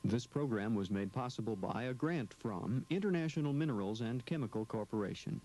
This program was made possible by a grant from International Minerals and Chemical Corporation.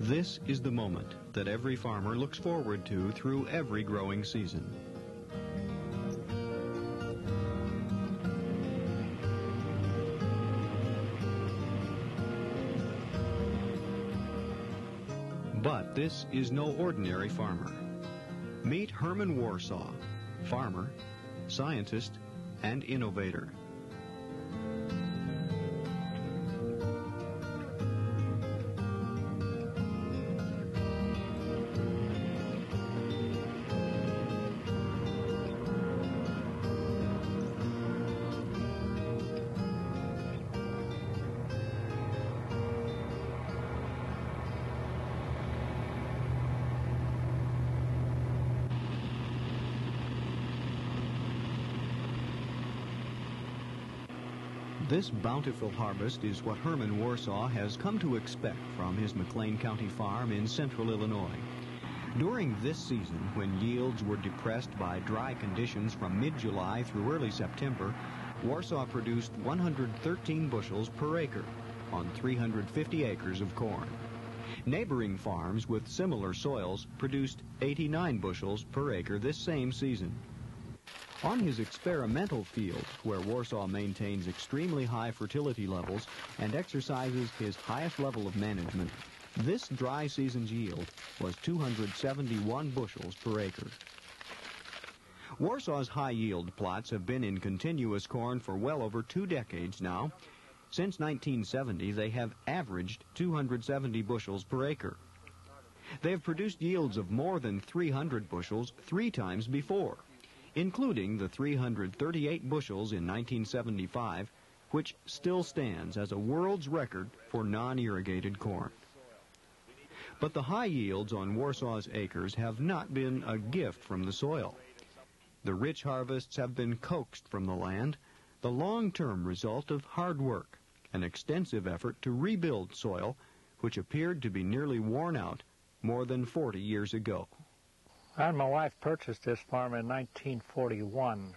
This is the moment that every farmer looks forward to through every growing season. But this is no ordinary farmer. Meet Herman Warsaw, farmer, scientist, and innovator. This bountiful harvest is what Herman Warsaw has come to expect from his McLean County farm in central Illinois. During this season, when yields were depressed by dry conditions from mid-July through early September, Warsaw produced 113 bushels per acre on 350 acres of corn. Neighboring farms with similar soils produced 89 bushels per acre this same season. On his experimental field, where Warsaw maintains extremely high fertility levels and exercises his highest level of management, this dry season's yield was 271 bushels per acre. Warsaw's high-yield plots have been in continuous corn for well over 2 decades now. Since 1970, they have averaged 270 bushels per acre. They have produced yields of more than 300 bushels 3 times before, including the 338 bushels in 1975, which still stands as a world's record for non-irrigated corn. But the high yields on Warsaw's acres have not been a gift from the soil. The rich harvests have been coaxed from the land, the long-term result of hard work, an extensive effort to rebuild soil, which appeared to be nearly worn out more than 40 years ago. I and my wife purchased this farm in 1941.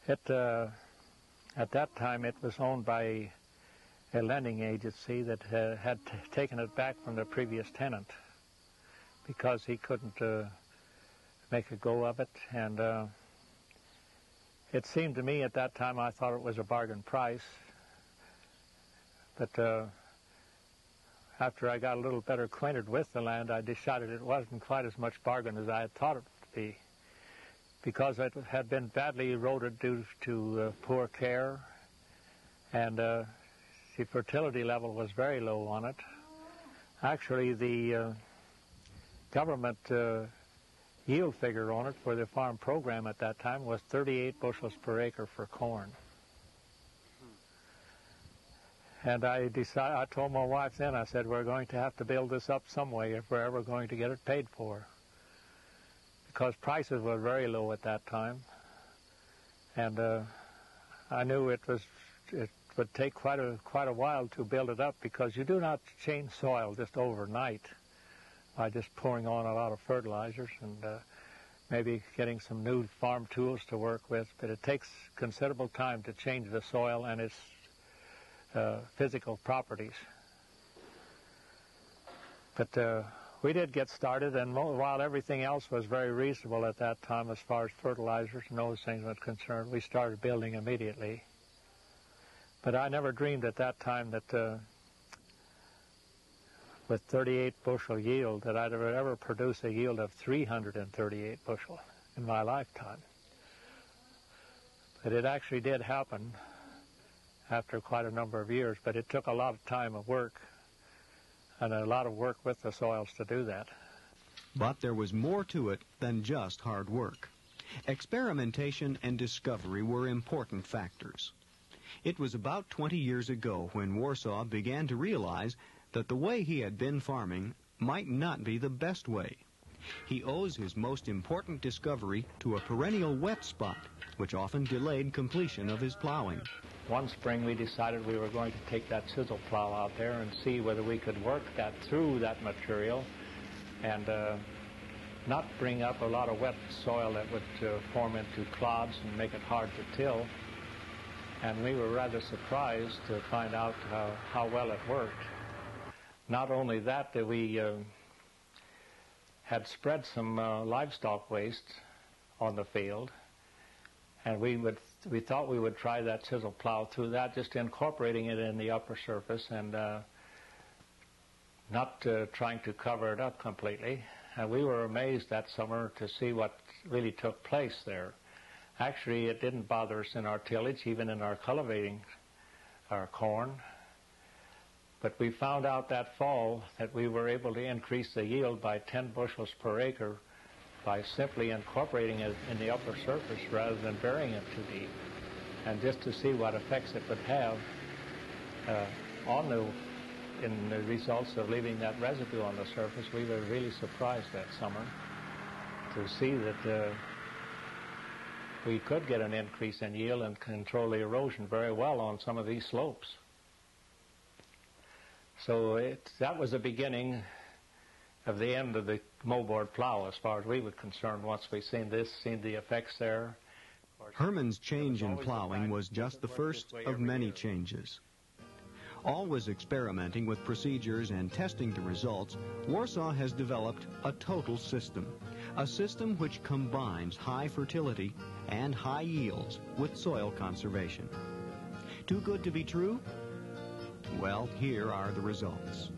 At that time, it was owned by a lending agency that had taken it back from the previous tenant because he couldn't make a go of it. And it seemed to me at that time, I thought it was a bargain price. But after I got a little better acquainted with the land, I decided it wasn't quite as much bargain as I had thought it to be, because it had been badly eroded due to poor care, and the fertility level was very low on it. Actually, the government yield figure on it for the farm program at that time was 38 bushels per acre for corn. And I told my wife then, I said, we're going to have to build this up some way if we're ever going to get it paid for. Because prices were very low at that time. And I knew it would take quite a while to build it up, because you do not change soil just overnight by just pouring on a lot of fertilizers and maybe getting some new farm tools to work with. But it takes considerable time to change the soil and its physical properties. But we did get started, and while everything else was very reasonable at that time as far as fertilizers and those things were concerned, we started building immediately. But I never dreamed at that time that with 38 bushel yield that I'd ever produce a yield of 338 bushel in my lifetime. But it actually did happen after quite a number of years, but it took a lot of time of work and a lot of work with the soils to do that. But there was more to it than just hard work. Experimentation and discovery were important factors. It was about 20 years ago when Warsaw began to realize that the way he had been farming might not be the best way. He owes his most important discovery to a perennial wet spot, which often delayed completion of his plowing. One spring we decided we were going to take that chisel plow out there and see whether we could work that through that material and not bring up a lot of wet soil that would form into clods and make it hard to till. And we were rather surprised to find out how well it worked. Not only that, we had spread some livestock waste on the field, and we thought we would try that chisel plow through that, just incorporating it in the upper surface and not trying to cover it up completely. And we were amazed that summer to see what really took place there. Actually, it didn't bother us in our tillage, even in our cultivating our corn. But we found out that fall that we were able to increase the yield by 10 bushels per acre by simply incorporating it in the upper surface rather than burying it too deep. And just to see what effects it would have in the results of leaving that residue on the surface, we were really surprised that summer to see that we could get an increase in yield and control the erosion very well on some of these slopes. So that was the beginning of the end of the moldboard plow as far as we were concerned once we seen the effects there. Herman's change in plowing was just the first of many changes. Always experimenting with procedures and testing the results, Warsaw has developed a total system. A system which combines high fertility and high yields with soil conservation. Too good to be true? Well, here are the results.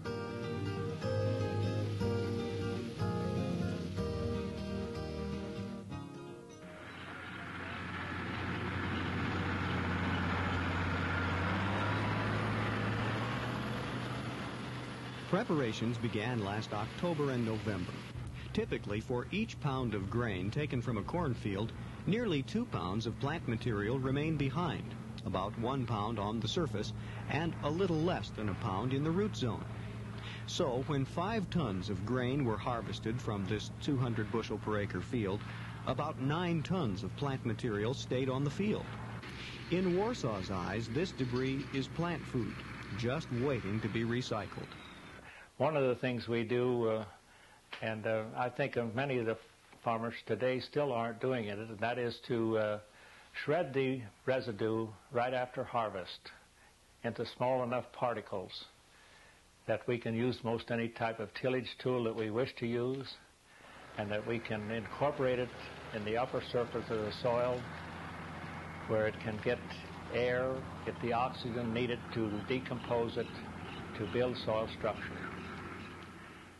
Preparations began last October and November. Typically, for each pound of grain taken from a cornfield, nearly 2 pounds of plant material remain behind, about 1 pound on the surface, and a little less than a pound in the root zone. So, when 5 tons of grain were harvested from this 200 bushel per acre field, about 9 tons of plant material stayed on the field. In Warsaw's eyes, this debris is plant food, just waiting to be recycled. One of the things we do, and I think many of the farmers today still aren't doing it, and that is to shred the residue right after harvest into small enough particles that we can use most any type of tillage tool that we wish to use, and that we can incorporate it in the upper surface of the soil where it can get air, get the oxygen needed to decompose it, to build soil structure.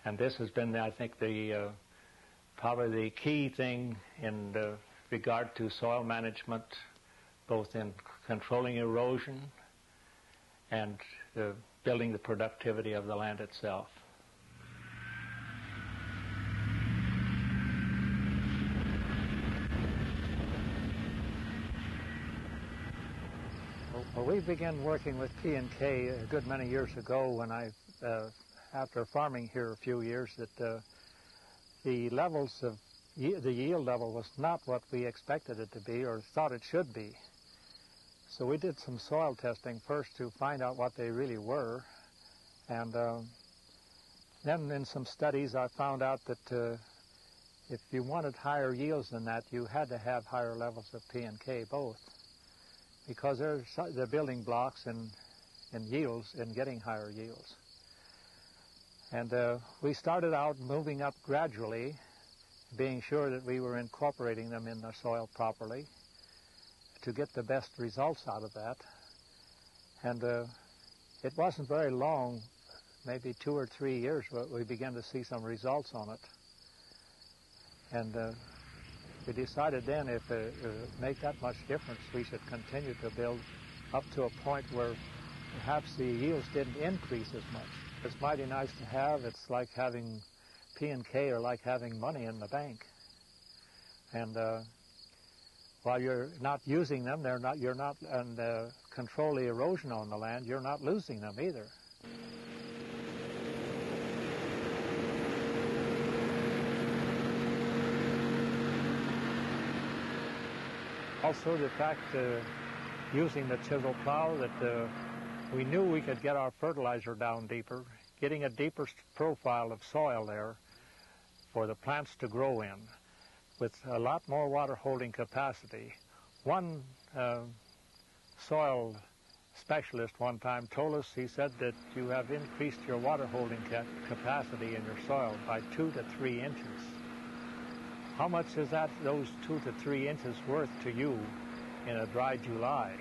And this has been, I think, probably the key thing in regard to soil management, both in controlling erosion and building the productivity of the land itself. Well, we began working with P&K a good many years ago when after farming here a few years, that the levels of the yield level was not what we expected it to be or thought it should be. So we did some soil testing first to find out what they really were, and then in some studies I found out that if you wanted higher yields than that, you had to have higher levels of P&K both, because they're building blocks in yields, in getting higher yields. And we started out moving up gradually, being sure that we were incorporating them in the soil properly to get the best results out of that. And it wasn't very long, maybe 2 or 3 years, but we began to see some results on it. And we decided then if it made that much difference, we should continue to build up to a point where perhaps the yields didn't increase as much. It's mighty nice to have. It's like having P&K or like having money in the bank. And while you're not using them, you're not control the erosion on the land, you're not losing them either. Also the fact, using the chisel plow, that we knew we could get our fertilizer down deeper, getting a deeper profile of soil there for the plants to grow in, with a lot more water holding capacity. One soil specialist one time told us, he said that you have increased your water holding capacity in your soil by 2 to 3 inches. How much is that, those 2 to 3 inches worth to you in a dry July?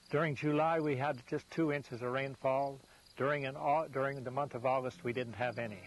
During July we had just 2 inches of rainfall. During the month of August we didn't have any.